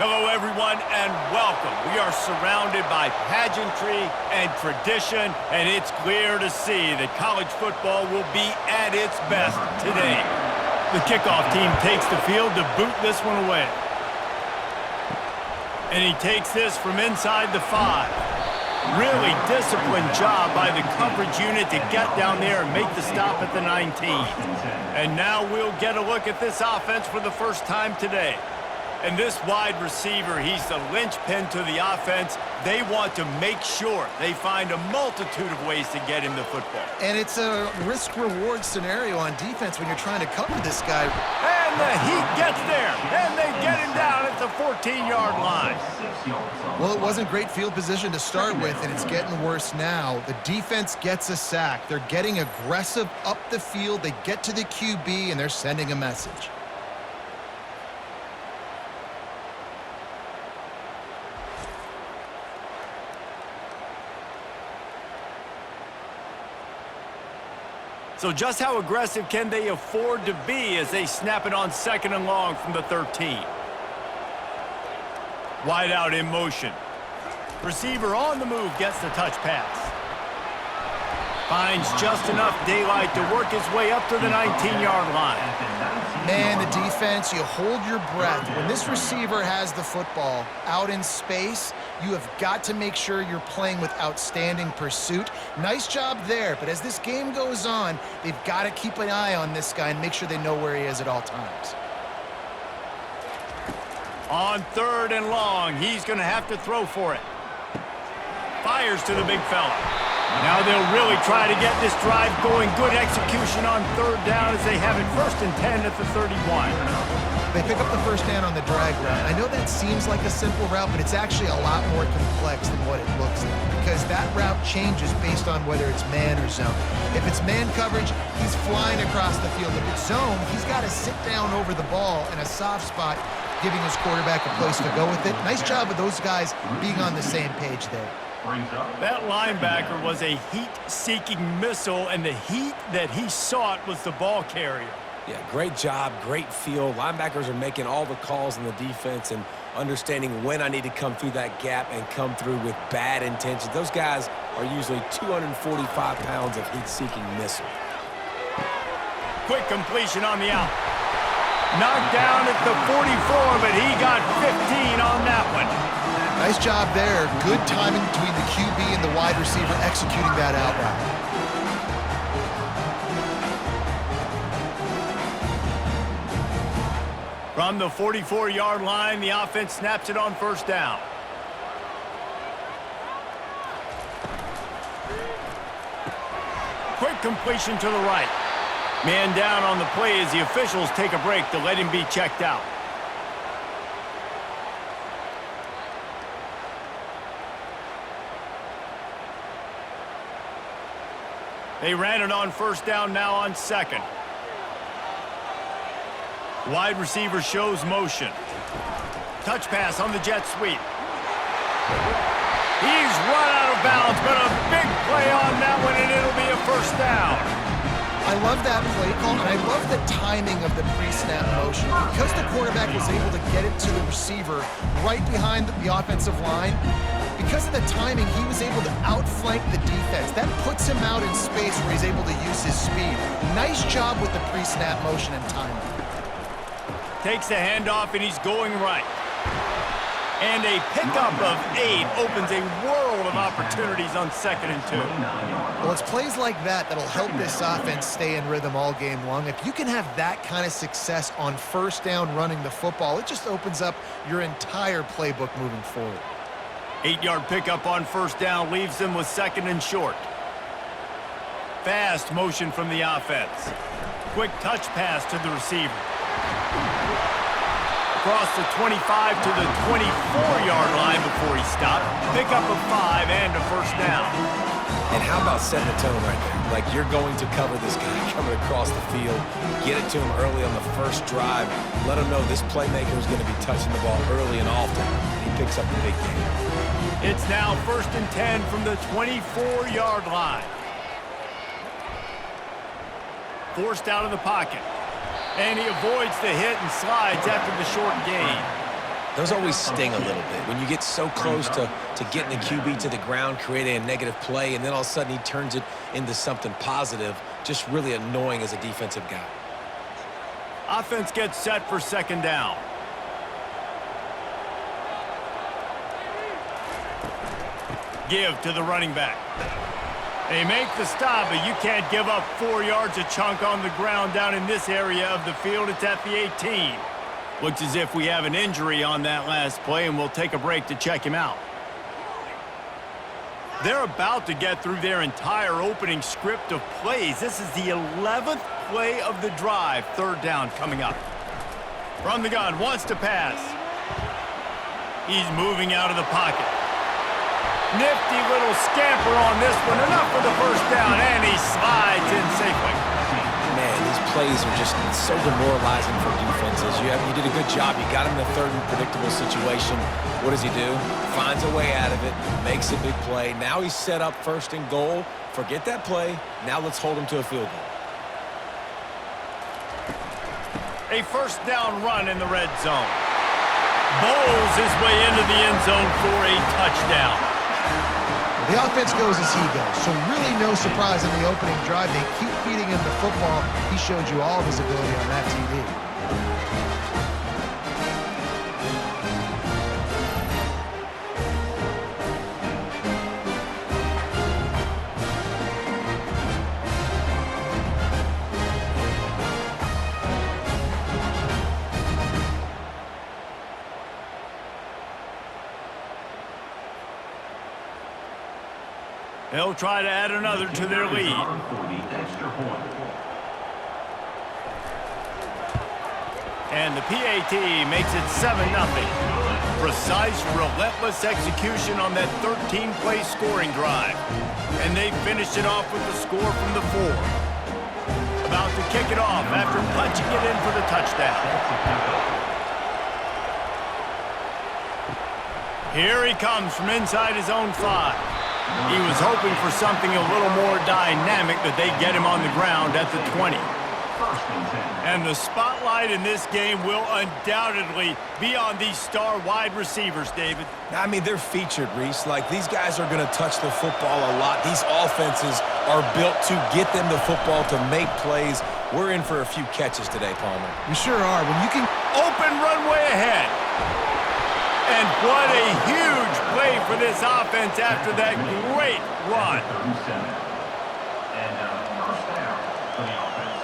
Hello, everyone, and welcome. We are surrounded by pageantry and tradition, and it's clear to see that college football will be at its best today. The kickoff team takes the field to boot this one away. And he takes this from inside the 5. Really disciplined job by the coverage unit to get down there and make the stop at the 19. And now we'll get a look at this offense for the first time today. And this wide receiver, he's the linchpin to the offense. They want to make sure they find a multitude of ways to get him the football. And it's a risk-reward scenario on defense when you're trying to cover this guy. And the Heat gets there, and they get him down at the 14-yard line. Well, it wasn't great field position to start with, and it's getting worse now. The defense gets a sack. They're getting aggressive up the field. They get to the QB, and they're sending a message. So just how aggressive can they afford to be as they snap it on 2nd and long from the 13? Wide out in motion. Receiver on the move gets the touch pass. Finds just enough daylight to work his way up to the 19-yard line. Man, the defense, you hold your breath. When this receiver has the football out in space, you have got to make sure you're playing with outstanding pursuit. Nice job there, but as this game goes on, they've got to keep an eye on this guy and make sure they know where he is at all times. On 3rd and long, he's going to have to throw for it. Fires to the big fella. Now they'll really try to get this drive going. Good execution on 3rd down as they have it 1st and 10 at the 31. They pick up the first down on the drag route. I know that seems like a simple route, but it's actually a lot more complex than what it looks like because that route changes based on whether it's man or zone. If it's man coverage, he's flying across the field. If it's zone, he's got to sit down over the ball in a soft spot, giving his quarterback a place to go with it. Nice job of those guys being on the same page there. That linebacker was a heat-seeking missile, and the heat that he sought was the ball carrier. Yeah, great job, great feel. Linebackers are making all the calls in the defense and understanding when I need to come through that gap and come through with bad intentions. Those guys are usually 245 pounds of heat-seeking missile. Quick completion on the out. Knocked down at the 44, but he got 15 on that one. Nice job there. Good timing between the QB and the wide receiver executing that out route. From the 44-yard line, the offense snaps it on 1st down. Quick completion to the right. Man down on the play as the officials take a break to let him be checked out. They ran it on 1st down, now on 2nd. Wide receiver shows motion. Touch pass on the jet sweep. He's run out of bounds, but a big play on that one, and it'll be a 1st down. I love that play call, and I love the timing of the pre-snap motion. Because the quarterback was able to get it to the receiver right behind the offensive line, because of the timing, he was able to outflank the defense. That puts him out in space where he's able to use his speed. Nice job with the pre-snap motion and timing. Takes the handoff, and he's going right. And a pickup of 8 opens a world of opportunities on 2nd and 2. Well, it's plays like that that'll help this offense stay in rhythm all game long. If you can have that kind of success on 1st down running the football, it just opens up your entire playbook moving forward. 8-yard pickup on 1st down leaves them with 2nd and short. Fast motion from the offense. Quick touch pass to the receiver. Across the 25 to the 24-yard line before he stopped. Pickup of 5 and a 1st down. And how about setting the tone right there? Like you're going to cover this guy coming across the field. Get it to him early on the first drive. Let him know this playmaker is going to be touching the ball early and often. And he picks up the big game. It's now 1st and 10 from the 24-yard line. Forced out of the pocket. And he avoids the hit and slides after the short gain. Those always sting a little bit. When you get so close to getting the QB to the ground, creating a negative play, and then all of a sudden he turns it into something positive, just really annoying as a defensive guy. Offense gets set for second down. Give to the running back. They make the stop, but you can't give up 4 yards a chunk on the ground down in this area of the field. It's at the 18. Looks as if we have an injury on that last play, and we'll take a break to check him out. They're about to get through their entire opening script of plays. This is the 11th play of the drive. Third down coming up. From the gun, wants to pass. He's moving out of the pocket. Nifty little scamper on this one. Enough for the first down, and he slides in safely. Man, these plays are just so demoralizing for defenses. You did a good job. You got him in a third and predictable situation. What does he do? Finds a way out of it, makes a big play. Now he's set up first and goal. Forget that play. Now let's hold him to a field goal. A first down run in the red zone. Bowls his way into the end zone for a touchdown. The offense goes as he goes, so really no surprise in the opening drive. They keep feeding him the football. He showed you all of his ability on that TV. They'll try to add another to their lead. And the PAT makes it 7-0. Precise, relentless execution on that 13-play scoring drive. And they finished it off with the score from the 4. About to kick it off after punching it in for the touchdown. Here he comes from inside his own 5. He was hoping for something a little more dynamic, but they get him on the ground at the 20. And the spotlight in this game will undoubtedly be on these star wide receivers, David. I mean, they're featured, Reese. Like, these guys are going to touch the football a lot. These offenses are built to get them the football, to make plays. We're in for a few catches today, Palmer. You sure are. When you can open runway ahead. And what a huge play for this offense after that great run. And first down for the offense.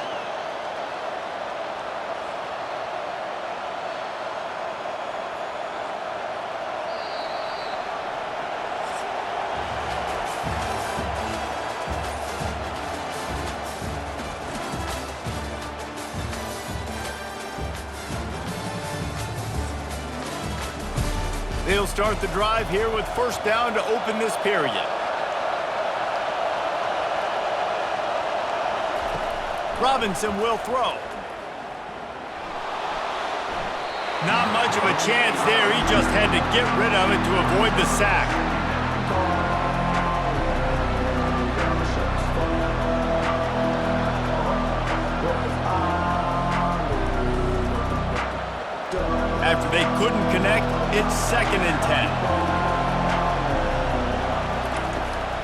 They'll start the drive here with first down to open this period. Robinson will throw. Not much of a chance there. He just had to get rid of it to avoid the sack. After they couldn't connect, it's 2nd and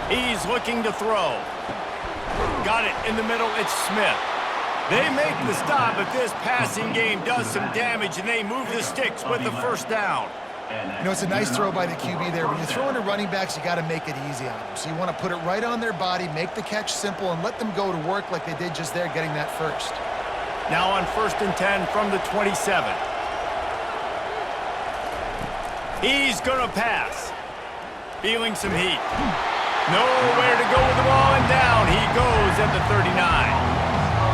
10. He's looking to throw. Got it in the middle, it's Smith. They make the stop, but this passing game does some damage, and they move the sticks with the first down. You know, it's a nice throw by the QB there. When you're throwing to running backs, you got to make it easy on them. So you want to put it right on their body, make the catch simple, and let them go to work like they did just there, getting that first. Now on 1st and 10 from the 27. He's going to pass. Feeling some heat. Nowhere to go with the ball, and down he goes at the 39.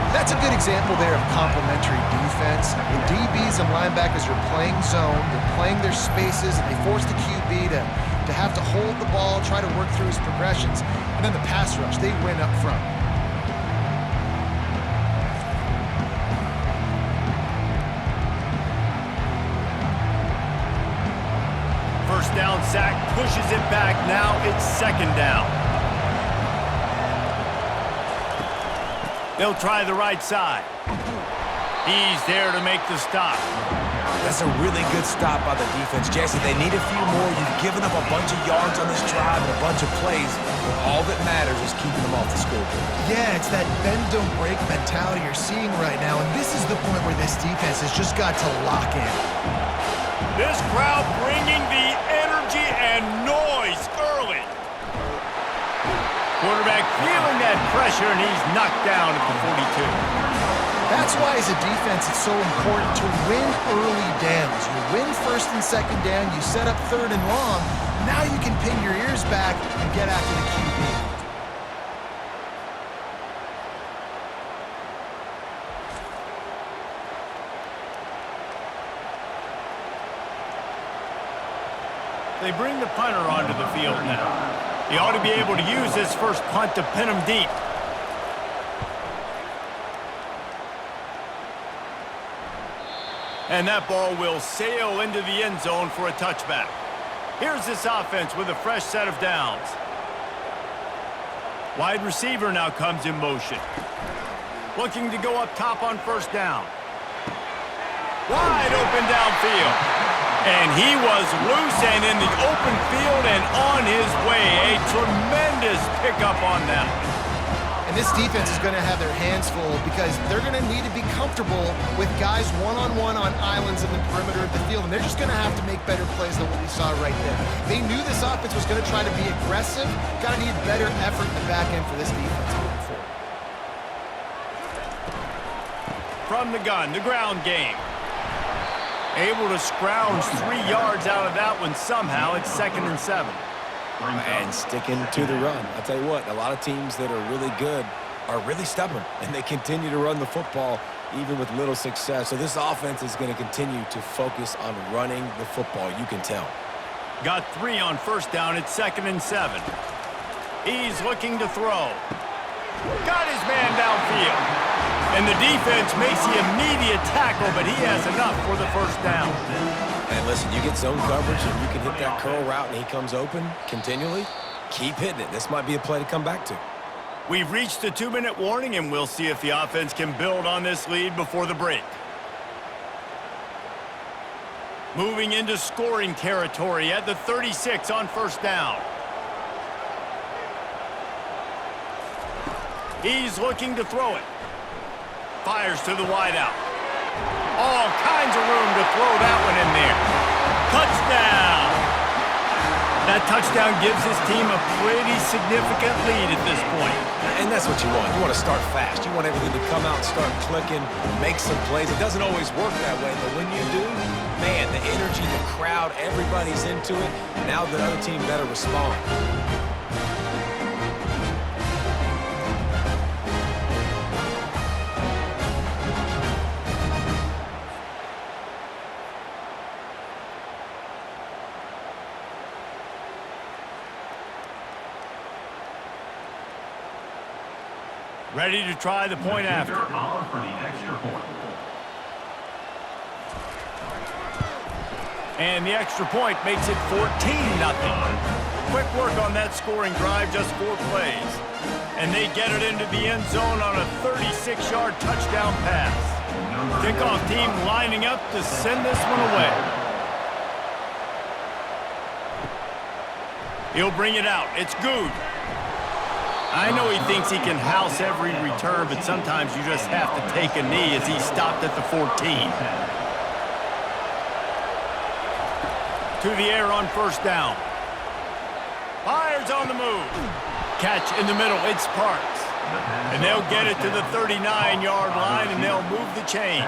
That's a good example there of complementary defense. The DBs and linebackers are playing zone, they're playing their spaces, and they force the QB to have to hold the ball, try to work through his progressions, and then the pass rush, they win up front. First down sack, pushes it back. Now it's 2nd down. They'll try the right side. He's there to make the stop. That's a really good stop by the defense. Jesse, they need a few more. You've given up a bunch of yards on this drive and a bunch of plays, but all that matters is keeping them off the scoreboard. Yeah, it's that bend, don't break mentality you're seeing right now, and this is the point where this defense has just got to lock in. This crowd bringing the energy and noise early. Quarterback feeling that pressure, and he's knocked down at the 42. That's why, as a defense, it's so important to win early downs. You win first and second down, you set up third and long. Now you can pin your ears back and get after the QB. They bring the punter onto the field now. He ought to be able to use this first punt to pin him deep. And that ball will sail into the end zone for a touchback. Here's this offense with a fresh set of downs. Wide receiver now comes in motion. Looking to go up top on first down. Wide open downfield. And he was loose and in the open field and on his way. A tremendous pickup on that. And this defense is going to have their hands full because they're going to need to be comfortable with guys one-on-one on islands in the perimeter of the field. And they're just going to have to make better plays than what we saw right there. They knew this offense was going to try to be aggressive. Got to need better effort in the back end for this defense moving forward. From the gun, the ground game. Able to scrounge 3 yards out of that one somehow. It's 2nd and 7. And sticking to the run. I'll tell you what, a lot of teams that are really good are really stubborn, and they continue to run the football even with little success. So this offense is going to continue to focus on running the football, you can tell. Got 3 on first down. It's 2nd and 7. He's looking to throw. Got his man downfield. And the defense makes the immediate tackle, but he has enough for the first down. And listen, you get zone coverage and you can hit that curl route and he comes open continually. Keep hitting it. This might be a play to come back to. We've reached the 2-minute warning, and we'll see if the offense can build on this lead before the break. Moving into scoring territory at the 36 on first down. He's looking to throw it. Fires to the wideout. All kinds of room to throw that one in there. Touchdown! That touchdown gives his team a pretty significant lead at this point. And that's what you want. You want to start fast. You want everything to come out, start clicking, make some plays. It doesn't always work that way, but when you do, man, the energy, the crowd, everybody's into it. Now the other team better respond. Ready to try the point after. And the extra point makes it 14-0. Quick work on that scoring drive, just 4 plays. And they get it into the end zone on a 36-yard touchdown pass. Kickoff team lining up to send this one away. He'll bring it out. It's good. I know he thinks he can house every return, but sometimes you just have to take a knee as he stopped at the 14. To the air on first down. Fires on the move. Catch in the middle. It's Parks. And they'll get it to the 39-yard line, and they'll move the chains.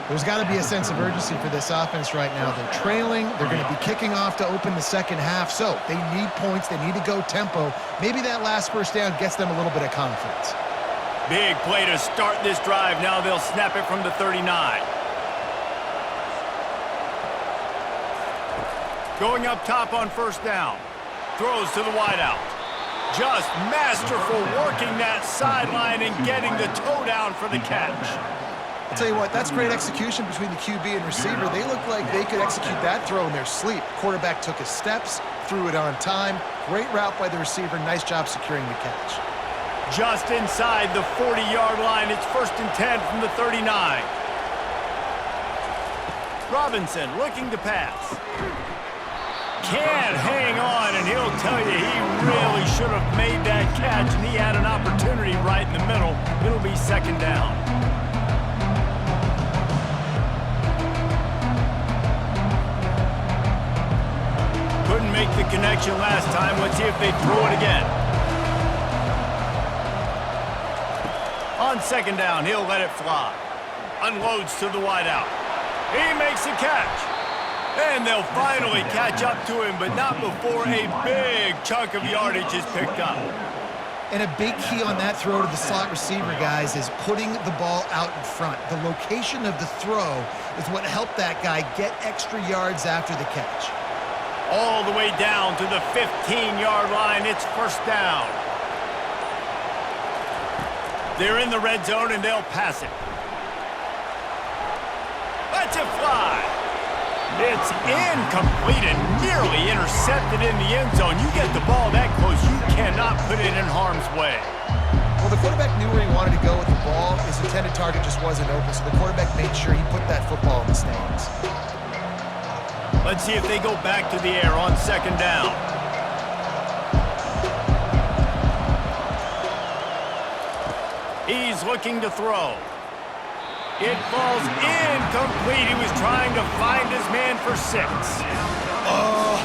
There's got to be a sense of urgency for this offense right now. They're trailing. They're going to be kicking off to open the second half. So they need points. They need to go tempo. Maybe that last first down gets them a little bit of confidence. Big play to start this drive. Now they'll snap it from the 39. Going up top on first down. Throws to the wideout. Just masterful working that sideline and getting the toe down for the catch. I'll tell you what, that's great execution between the QB and receiver. They look like they could execute that throw in their sleep. Quarterback took his steps, threw it on time. Great route by the receiver. Nice job securing the catch. Just inside the 40-yard line. It's 1st and 10 from the 39. Robinson looking to pass. Can't hang on, and he'll tell you he really should have made that catch, and he had an opportunity right in the middle. It'll be second down. Couldn't make the connection last time. Let's see if they throw it again. On second down, he'll let it fly. Unloads to the wideout. He makes a catch. And they'll finally catch up to him, but not before a big chunk of yardage is picked up. And a big key on that throw to the slot receiver, guys, is putting the ball out in front. The location of the throw is what helped that guy get extra yards after the catch. All the way down to the 15-yard line. It's first down. They're in the red zone, and they'll pass it. Let's it fly. It's incomplete and nearly intercepted in the end zone. You get the ball that close, you cannot put it in harm's way. Well, the quarterback knew where he wanted to go with the ball. His intended target just wasn't open, so the quarterback made sure he put that football in the stands. Let's see if they go back to the air on second down. He's looking to throw. It falls incomplete. He was trying to find his man for 6. Oh,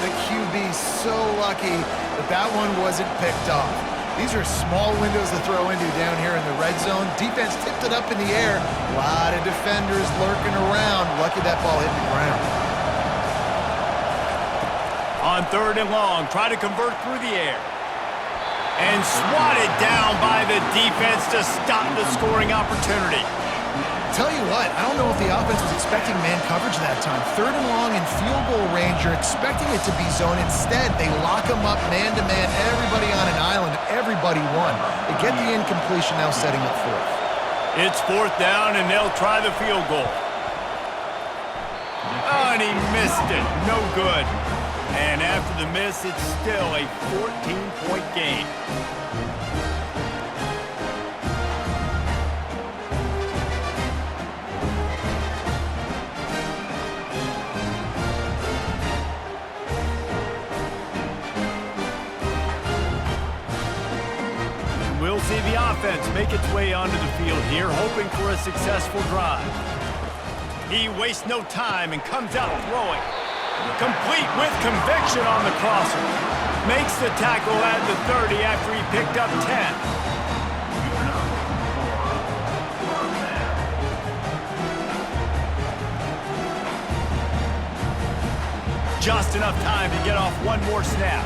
the QB's so lucky that that one wasn't picked off. These are small windows to throw into down here in the red zone. Defense tipped it up in the air. A lot of defenders lurking around. Lucky that ball hit the ground. On third and long, try to convert through the air. And swatted down by the defense to stop the scoring opportunity. Tell you what, I don't know if the offense was expecting man coverage that time. Third and long in field goal range, you're expecting it to be zone. Instead, they lock them up man-to-man, everybody on an island, everybody won. They get the incompletion, now setting up fourth. It's fourth down, and they'll try the field goal. Oh, and he missed it. No good. And after the miss, it's still a 14-point game. We'll see the offense make its way onto the field here, hoping for a successful drive. He wastes no time and comes out throwing. Complete with conviction on the crosser. Makes the tackle at the 30 after he picked up 10. Just enough time to get off one more snap.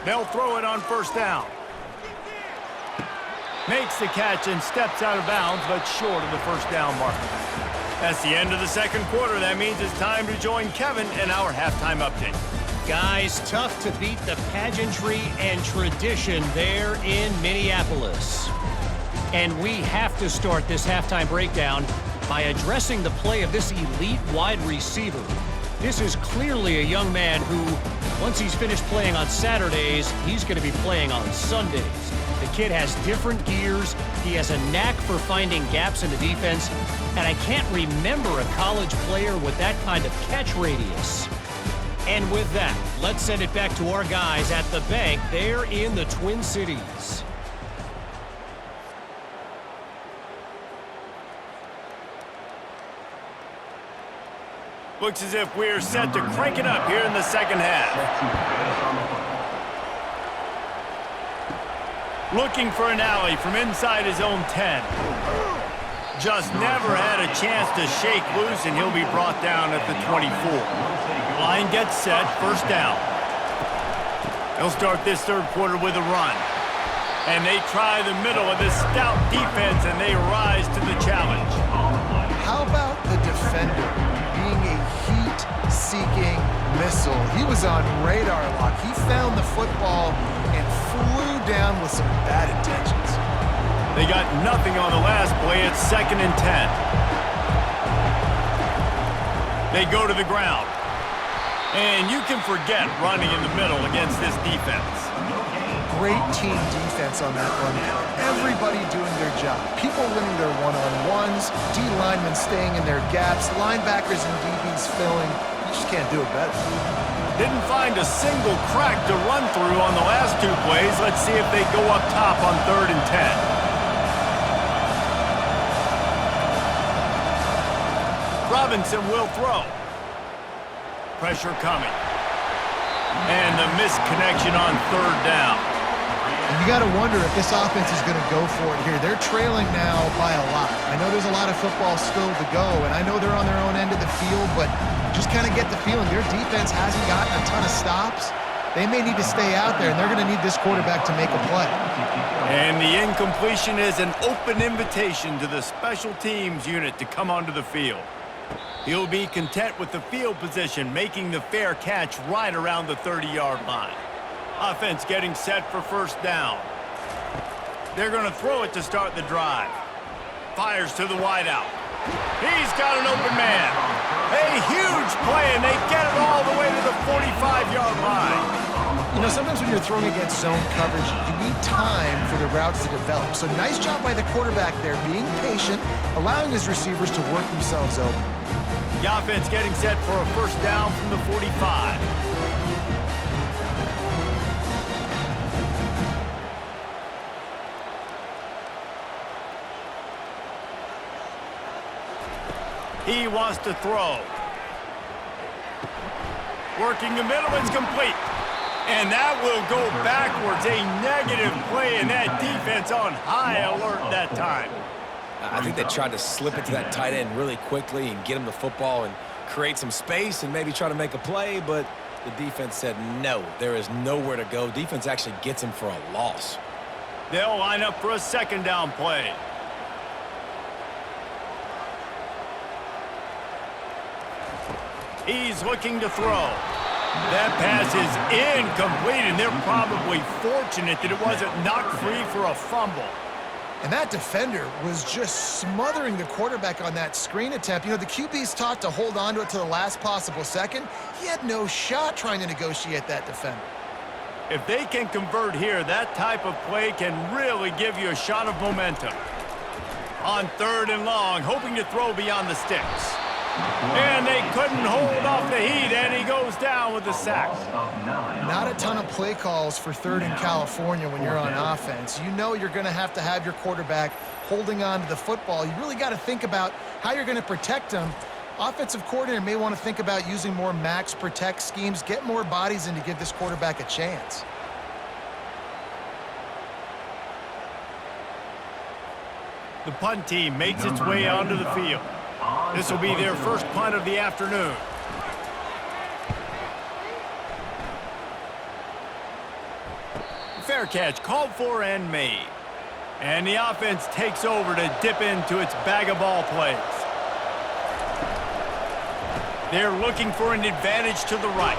They'll throw it on first down. Makes the catch and steps out of bounds, but short of the first down marker. That's the end of the second quarter. That means it's time to join Kevin in our halftime update. Guys, tough to beat the pageantry and tradition there in Minneapolis. And we have to start this halftime breakdown by addressing the play of this elite wide receiver. This is clearly a young man who, once he's finished playing on Saturdays, he's going to be playing on Sundays. The kid has different gears. He has a knack for finding gaps in the defense. And I can't remember a college player with that kind of catch radius. And with that, let's send it back to our guys at the bank there in the Twin Cities. Looks as if we're set to crank it up here in the second half. Looking for an alley from inside his own 10. Just never had a chance to shake loose, and he'll be brought down at the 24. Line gets set, first down. They'll start this third quarter with a run. And they try the middle of this stout defense, and they rise to the challenge. How about the defender being a heat-seeking missile? He was on radar lock. He found the football and flew down with some bad intentions. They got nothing on the last play. It's 2nd and 10. They go to the ground. And you can forget running in the middle against this defense. great team defense on that run play. Everybody doing their job. People winning their one-on-ones, D linemen staying in their gaps, linebackers and DBs filling. You just can't do it better. Didn't find a single crack to run through on the last two plays. Let's see if they go up top on 3rd and 10. Robinson will throw. Pressure coming. And the missed connection on 3rd down. And you got to wonder if this offense is going to go for it here. They're trailing now by a lot. I know there's a lot of football still to go, and I know they're on their own end of the field, but just kind of get the feeling their defense hasn't gotten a ton of stops. They may need to stay out there, and they're going to need this quarterback to make a play. And the incompletion is an open invitation to the special teams unit to come onto the field. He'll be content with the field position, making the fair catch right around the 30-yard line. Offense getting set for 1st down. They're going to throw it to start the drive. Fires to the wideout. He's got an open man. A huge play, and they get it all the way to the 45-yard line. You know, sometimes when you're throwing against zone coverage, you need time for the routes to develop. So nice job by the quarterback there, being patient, allowing his receivers to work themselves open. The offense getting set for a 1st down from the 45. He wants to throw. Working the middle, it's complete. And that will go backwards. A negative play, and that defense on high alert that time. I think they tried to slip it to that tight end really quickly and get him the football and create some space and maybe try to make a play, but the defense said no, there is nowhere to go. Defense actually gets him for a loss. They'll line up for a 2nd down play. He's looking to throw. That pass is incomplete, and they're probably fortunate that it wasn't knocked free for a fumble. And that defender was just smothering the quarterback on that screen attempt. You know, the QB's taught to hold on to it to the last possible second. He had no shot trying to negotiate that defender. If they can convert here, that type of play can really give you a shot of momentum. On 3rd and long, hoping to throw beyond the sticks. And they couldn't hold off the heat, and he goes down with the sack. Not a ton of play calls for 3rd in California when you're on offense. You know you're going to have your quarterback holding on to the football. You really got to think about how you're going to protect him. Offensive coordinator may want to think about using more max protect schemes, get more bodies in to give this quarterback a chance. The punt team makes its way onto the field. This will be their 1st punt of the afternoon. Fair catch called for and made. And the offense takes over to dip into its bag of ball plays. They're looking for an advantage to the right.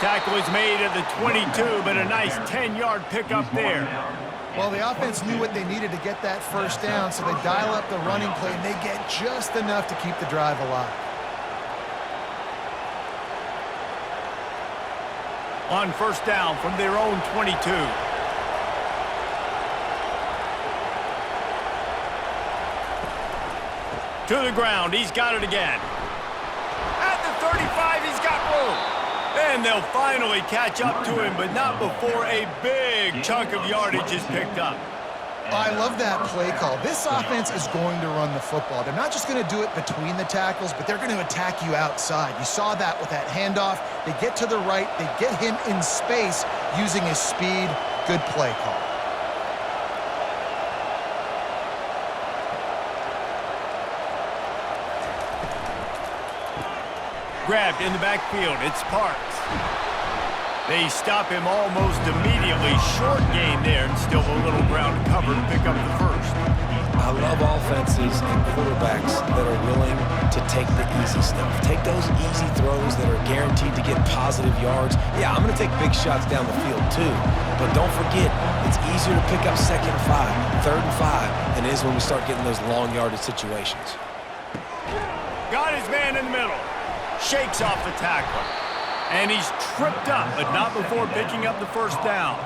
Tackle is made at the 22, but a nice 10-yard pickup there. Well, the offense knew what they needed to get that 1st down, so they dial up the running play, and they get just enough to keep the drive alive. On 1st down from their own 22. To the ground, he's got it again. At the 35, he's got room. And they'll finally catch up to him, but not before a big chunk of yardage is picked up. I love that play call. This offense is going to run the football. They're not just going to do it between the tackles, but they're going to attack you outside. You saw that with that handoff. They get to the right. They get him in space using his speed. Good play call. Grabbed in the backfield, it's Parks. They stop him almost immediately. Short gain there, and still a little ground cover to pick up the 1st. I love offenses and quarterbacks that are willing to take the easy stuff. Take those easy throws that are guaranteed to get positive yards. Yeah, I'm going to take big shots down the field too. But don't forget, it's easier to pick up 2nd and 5, 3rd and 5 than it is when we start getting those long yardage situations. Got his man in the middle. Shakes off the tackler. And he's tripped up, but not before picking up the first down.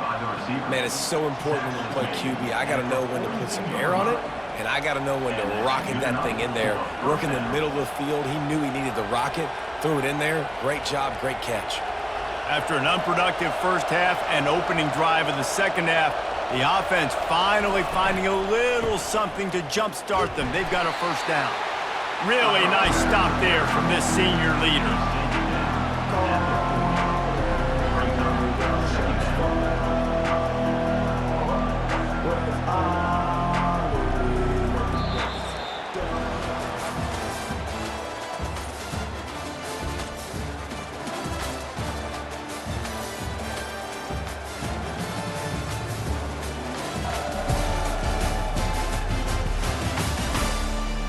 Man, it's so important when you play QB. I got to know when to put some air on it, and I got to know when to rocket that thing in there. Work in the middle of the field. He knew he needed the rocket, threw it in there. Great job, great catch. After an unproductive first half and opening drive of the second half, the offense finally finding a little something to jumpstart them. They've got a first down. Really nice stop there from this senior leader.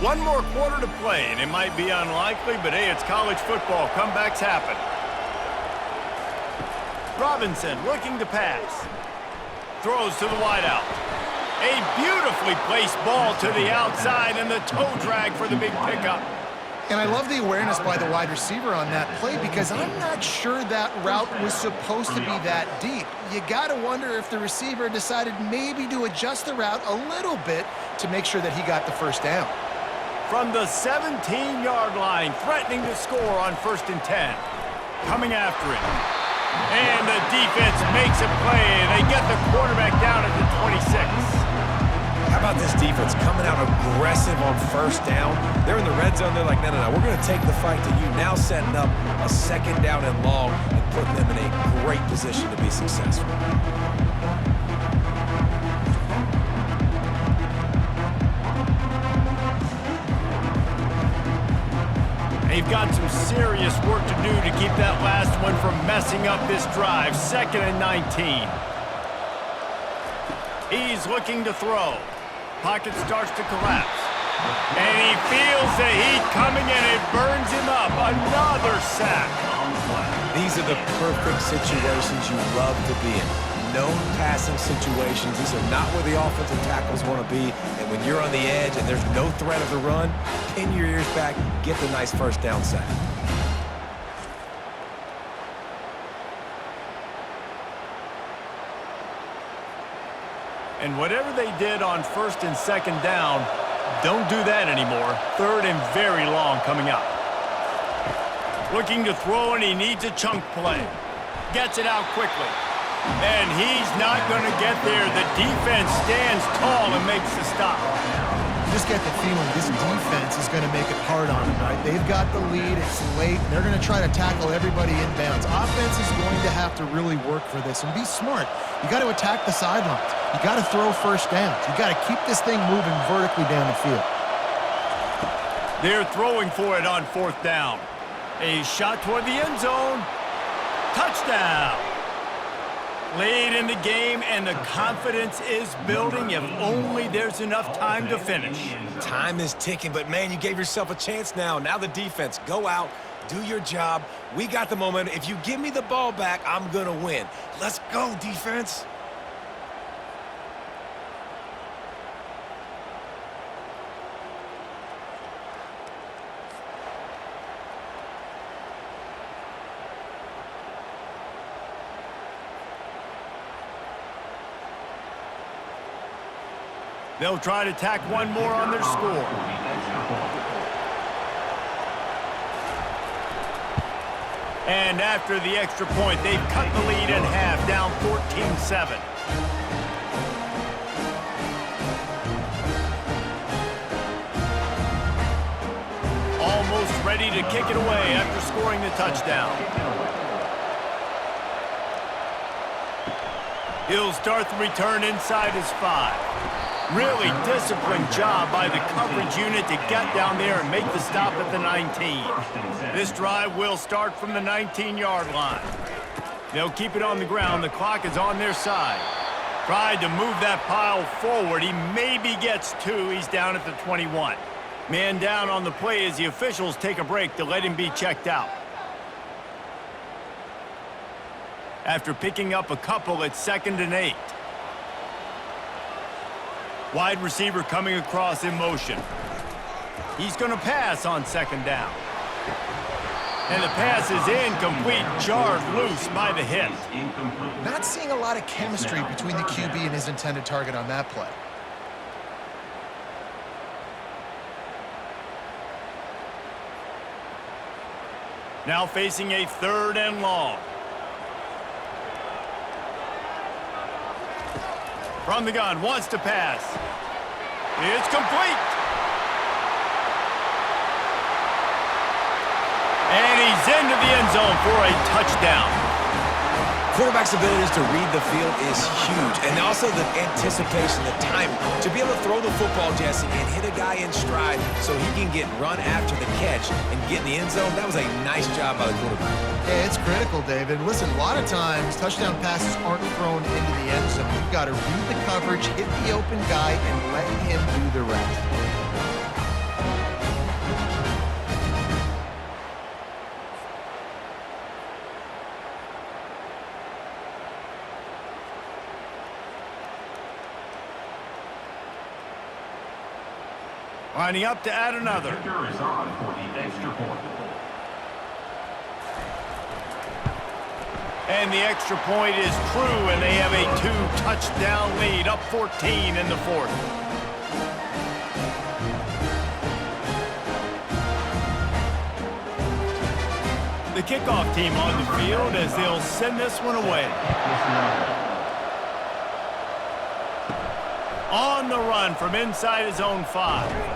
One more quarter to play, and it might be unlikely, but hey, it's college football. Comebacks happen. Robinson looking to pass. Throws to the wideout. A beautifully placed ball to the outside, and the toe drag for the big pickup. And I love the awareness by the wide receiver on that play because I'm not sure that route was supposed to be that deep. You got to wonder if the receiver decided maybe to adjust the route a little bit to make sure that he got the first down. From the 17-yard line, threatening to score on 1st and 10. Coming after it. And the defense makes a play, and they get the quarterback down at the 26. How about this defense coming out aggressive on 1st down? They're in the red zone. They're like, no, we're going to take the fight to you. Now setting up a 2nd down and long and putting them in a great position to be successful. They've got some serious work to do to keep that last one from messing up this drive. 2nd and 19. He's looking to throw. Pocket starts to collapse. And he feels the heat coming and it burns him up. Another sack. These are the perfect situations you love to be in. Known passing situations. These are not where the offensive tackles want to be. And when you're on the edge and there's no threat of the run, pin your ears back, get the nice 1st down sack. And whatever they did on 1st and 2nd down, don't do that anymore. 3rd and very long coming up. Looking to throw, and he needs a chunk play. Gets it out quickly. And he's not going to get there. The defense stands tall and makes the stop. Just get the feeling this defense is going to make it hard on them, right? They've got the lead. It's late. They're going to try to tackle everybody inbounds. Offense is going to have to really work for this and be smart. You got to attack the sidelines. You got to throw 1st downs. You got to keep this thing moving vertically down the field. They're throwing for it on 4th down. A shot toward the end zone. Touchdown. Late in the game, and the confidence is building if only there's enough time to finish. Time is ticking, but, man, you gave yourself a chance now. Now the defense, go out, do your job. We got the momentum. If you give me the ball back, I'm going to win. Let's go, defense. They'll try to tack one more on their score. And after the extra point, they've cut the lead in half, down 14-7. Almost ready to kick it away after scoring the touchdown. He'll start the return inside his 5. Really disciplined job by the coverage unit to get down there and make the stop at the 19. This drive will start from the 19-yard line. They'll keep it on the ground. The clock is on their side. Tried to move that pile forward. He maybe gets 2. He's down at the 21. Man down on the play as the officials take a break to let him be checked out. After picking up a couple, it's 2nd and 8. Wide receiver coming across in motion. He's going to pass on 2nd down. And the pass is incomplete, jarred loose by the hit. Not seeing a lot of chemistry between the QB and his intended target on that play. Now facing a 3rd and long. From the gun, wants to pass. It's complete. And he's into the end zone for a touchdown. Quarterback's abilities to read the field is huge, and also the anticipation, the timing. To be able to throw the football, Jesse, and hit a guy in stride so he can get run after the catch and get in the end zone, that was a nice job by the quarterback. Yeah, it's critical, David. Listen, a lot of times, touchdown passes aren't thrown into the end zone. You've got to read the coverage, hit the open guy, and let him do the rest. Lining up to add another. Kicker is on for the extra point. And the extra point is true, and they have a 2-touchdown lead, up 14 in the 4th. The kickoff team on the field as they'll send this one away. On the run from inside his own 5.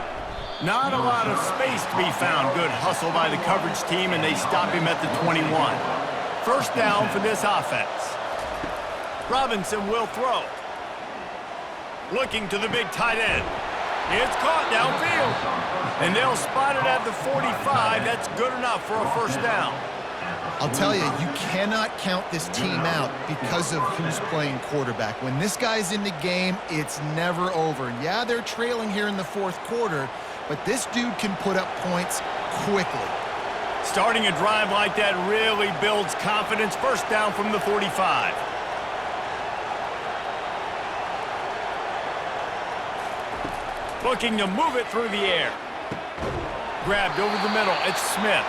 Not a lot of space to be found. Good hustle by the coverage team, and they stop him at the 21. 1st down for this offense. Robinson will throw. Looking to the big tight end. It's caught downfield. And they'll spot it at the 45. That's good enough for a 1st down. I'll tell you, you cannot count this team out because of who's playing quarterback. When this guy's in the game, it's never over. Yeah, they're trailing here in the 4th quarter, but this dude can put up points quickly. Starting a drive like that really builds confidence. 1st down from the 45. Looking to move it through the air. Grabbed over the middle. It's Smith.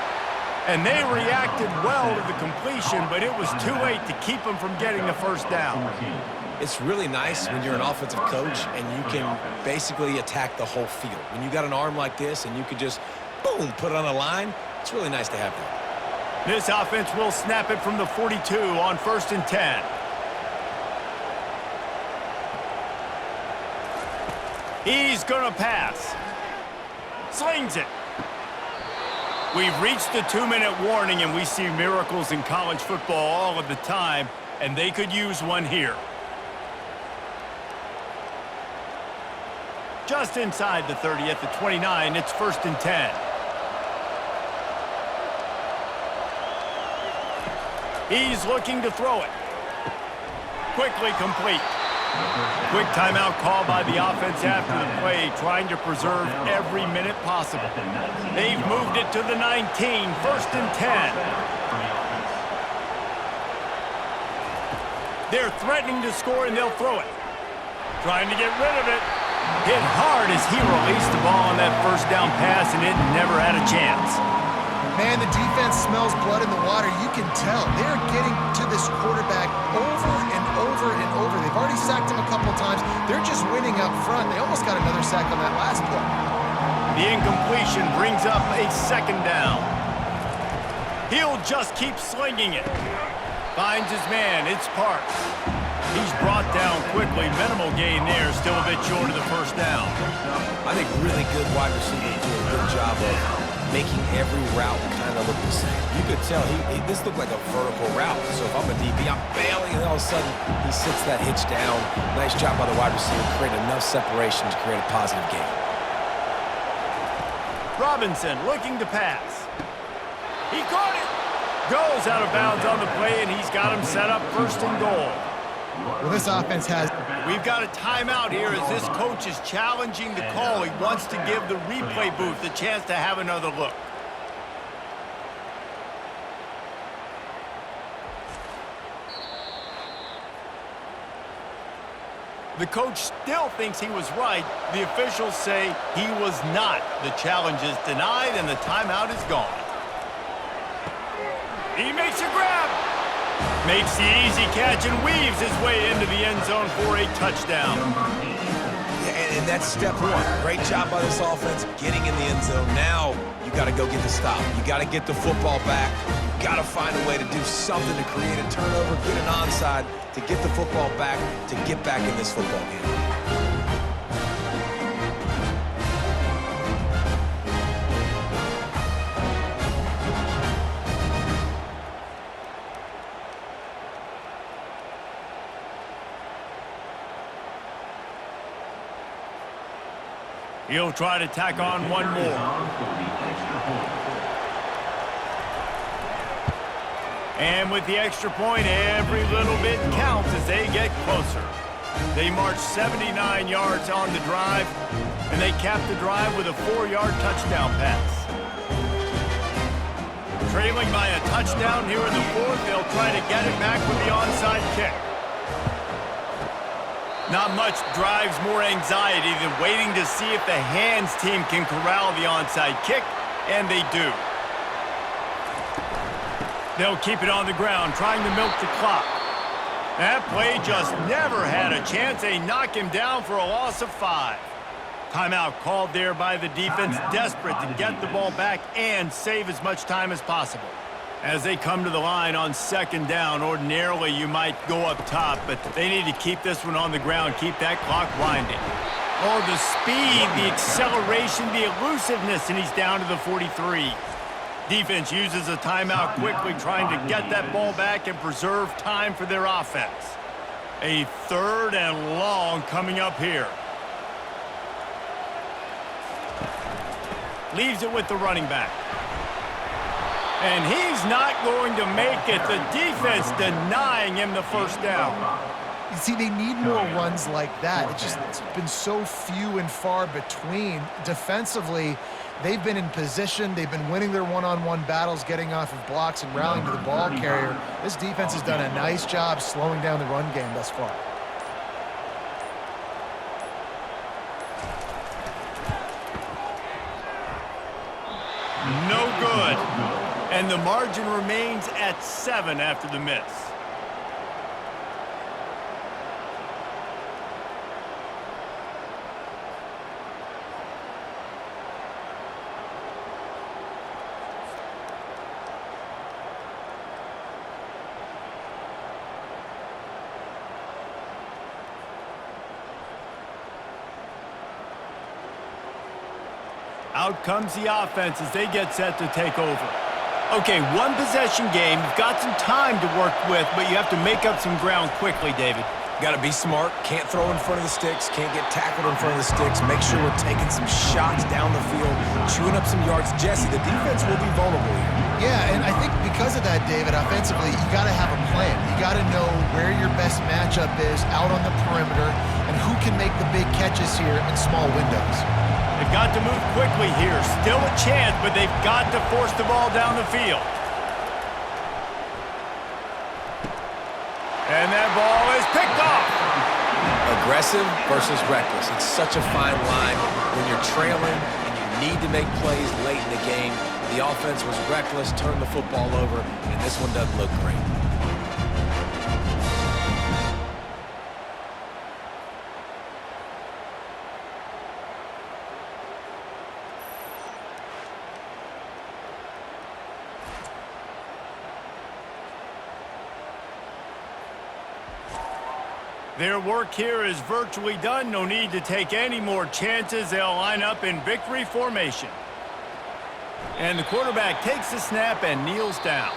And they reacted well to the completion, but it was too late to keep them from getting the 1st down. It's really nice when you're an offensive coach and you can basically attack the whole field. When you got an arm like this and you can just, boom, put it on a line, it's really nice to have that. This offense will snap it from the 42 on 1st and 10. He's going to pass. Slings it. We've reached the 2-minute warning, and we see miracles in college football all of the time, and they could use one here. Just inside the 30 at the 29, it's 1st and 10. He's looking to throw it. Quickly complete. Quick timeout call by the offense after the play, trying to preserve every minute possible. They've moved it to the 19, 1st and 10. They're threatening to score, and they'll throw it. Trying to get rid of it. Hit hard as he released the ball on that 1st down pass, and it never had a chance. Man, the defense smells blood in the water. You can tell. They're getting to this quarterback over and over and over. They've already sacked him a couple times. They're just winning up front. They almost got another sack on that last play. The incompletion brings up a 2nd down. He'll just keep slinging it. Finds his man. It's Parks. He's brought down quickly. Minimal gain there. Still a bit short of the 1st down. I think really good wide receivers do a good job of making every route kind of look the same. You could tell this looked like a vertical route. So if I'm a DB, I'm bailing, and all of a sudden he sits that hitch down. Nice job by the wide receiver, create enough separation to create a positive gain. Robinson looking to pass. He caught it. Goes out of bounds on the play, and he's got him set up 1st and goal. Well, this offense has... We've got a timeout here as this coach is challenging the call. He wants to give the replay booth a chance to have another look. The coach still thinks he was right. The officials say he was not. The challenge is denied, and the timeout is gone. He makes a grab. Makes the easy catch and weaves his way into the end zone for a touchdown. Yeah, and that's step one. Great job by this offense getting in the end zone. Now you got to go get the stop. You got to get the football back. You got to find a way to do something to create a turnover, get an onside, to get the football back, to get back in this football game. He'll try to tack on one more. And with the extra point, every little bit counts as they get closer. They march 79 yards on the drive, and they cap the drive with a 4-yard touchdown pass. Trailing by a touchdown here in the fourth, they'll try to get it back with the onside kick. Not much drives more anxiety than waiting to see if the hands team can corral the onside kick, and they do. They'll keep it on the ground, trying to milk the clock. That play just never had a chance. They knock him down for a loss of 5. Timeout called there by the defense, desperate to get the ball back and save as much time as possible. As they come to the line on second down, ordinarily you might go up top, but they need to keep this one on the ground, keep that clock winding. Oh, the speed, the acceleration, the elusiveness, and he's down to the 43. Defense uses a timeout quickly, trying to get that ball back and preserve time for their offense. A 3rd and long coming up here. Leaves it with the running back. And he's not going to make it. The defense denying him the first down. You see, they need more runs like that. It's been so few and far between. Defensively, they've been in position. They've been winning their one-on-one battles, getting off of blocks and rallying to the ball carrier. This defense has done a nice job slowing down the run game thus far. No good. And the margin remains at 7 after the miss. Out comes the offense as they get set to take over. Okay, one possession game. You've got some time to work with, but you have to make up some ground quickly, David. Got to be smart. Can't throw in front of the sticks. Can't get tackled in front of the sticks. Make sure we're taking some shots down the field, chewing up some yards. Jesse, the defense will be vulnerable here. Yeah, and I think because of that, David, offensively, you got to have a plan. You got to know where your best matchup is out on the perimeter and who can make the big catches here in small windows. They've got to move quickly here. Still a chance, but they've got to force the ball down the field. And that ball is picked off. Aggressive versus reckless. It's such a fine line when you're trailing and you need to make plays late in the game. The offense was reckless, turned the football over, and this one doesn't look great. Their work here is virtually done. No need to take any more chances. They'll line up in victory formation. And the quarterback takes the snap and kneels down.